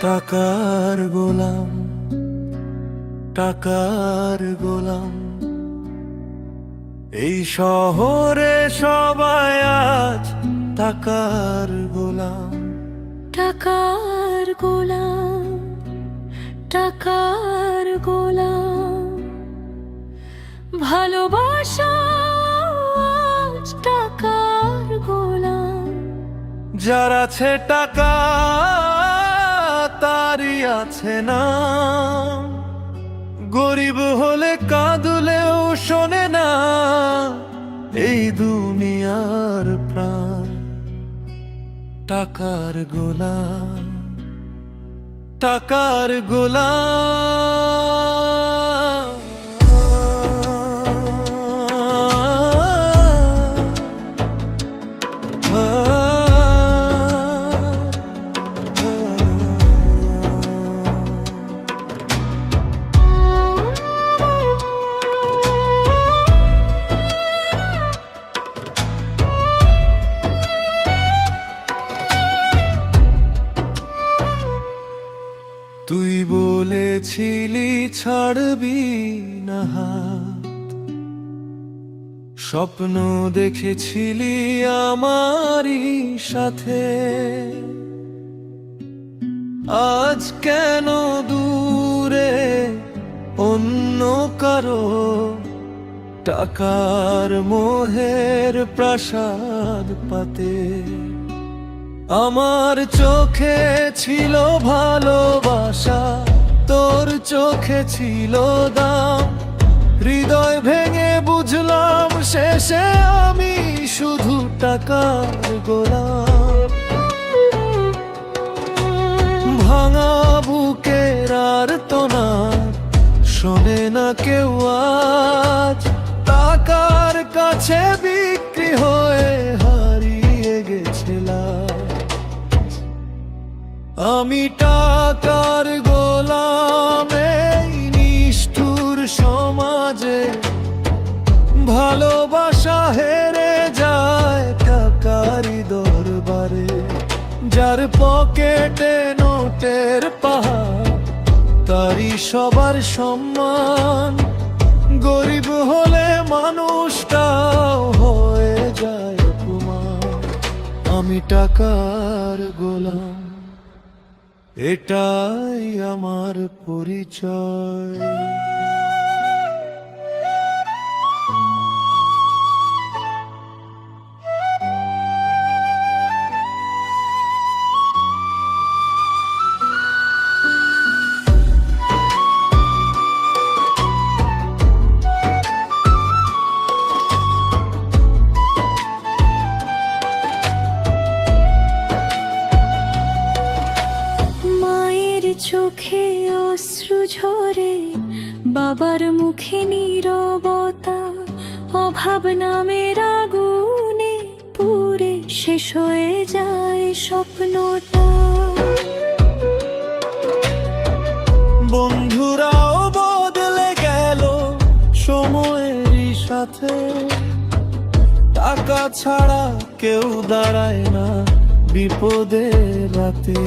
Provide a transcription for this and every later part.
টাকার গোলাম, টাকার গোলাম। এই শহরে সবাই আজ টাকার গোলাম। টাকার গোলাম, টাকার গোলাম। ভালোবাসা আজ টাকার গোলাম। যার আছে টাকা তারই আছে না, গরিব হলে কাঁদলেও শোনে না এই দুনিয়ার প্রাণ। টাকার গোলাম, টাকার গোলাম। তুই বলেছিলি ছাড়বি না হাত, স্বপ্ন দেখেছিলি আমারই সাথে। আজ কেন দূরে অন্য কারো টাকার মোহের প্রাসাদ পাতে। আমার চোখে ছিল ভালোবাসা, তোর চোখে ছিল দাম। হৃদয় ভেঙে বুঝলাম শেষে আমি শুধু টাকার গোলাম। ভাঙা বুকের আর্তনাদ শোনে না কেউ আজ। টাকার কাছে বিক্রি হয়ে হারিয়ে গেছিলাম। আমি টাকার গোলাম এই নিষ্ঠুর সমাজে। ভালোবাসা হেরে যায় টাকারই দরবারে। যার পকেটে নোটের পাহাড় তারই সবার সম্মান। গরিব হলে মানুষটাও হয়ে যায় অপমান। আমি টাকার গোলাম, এটাই আমার পরিচয়। চোখে অশ্রু ঝরে, বাবার মুখে নীরবতা। অভাব নামের আগুনে পুড়ে শেষ হয়ে যায় স্বপ্নটা। বন্ধুরাও বদলে গেল সময়েরই সাথে। টাকা ছাড়া কেউ দাঁড়ায় না বিপদের রাতে।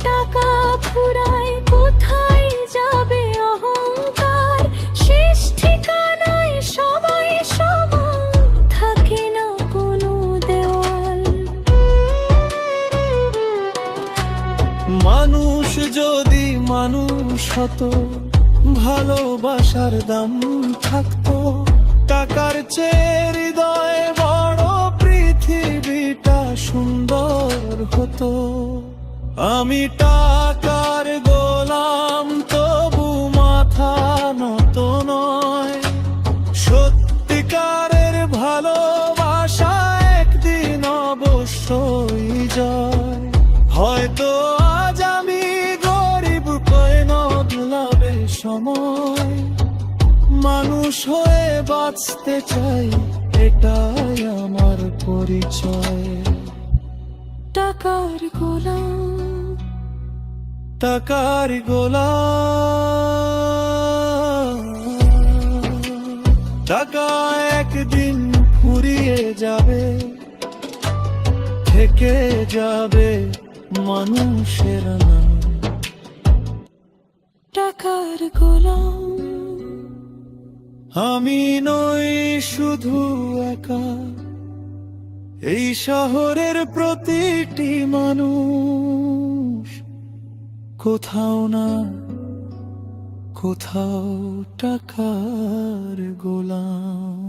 টাকা ফুরায় কোথায় যাবে অহংকার? শেষ ঠিকানায় সবাই সমান, থাকে না কোনো দেওয়াল। মানুষ যদি মানুষ হতো, ভালোবাসার দাম থাকতো। টাকার চেয়ে হৃদয় বড়, পৃথিবীটা সুন্দর হতো। আমি টাকার গোলাম, তবু মাথা নত নয়। সত্যিকারের ভালোবাসা একদিন অবশ্যই জয়। হয়তো আজ আমি গরিব কয়ে বদলাবে সময়। মানুষ হয়ে বাঁচতে চাই, এটাই আমার পরিচয়। টাকার গোলাম, টাকার গোলাম। টাকা একদিন ফুরিয়ে যাবে, থেকে যাবে মানুষের নাম। টাকার গোলাম আমি নই শুধু একা, এই শহরের প্রতিটি মানুষ কোথাও না কোথাও টাকার গোলাম।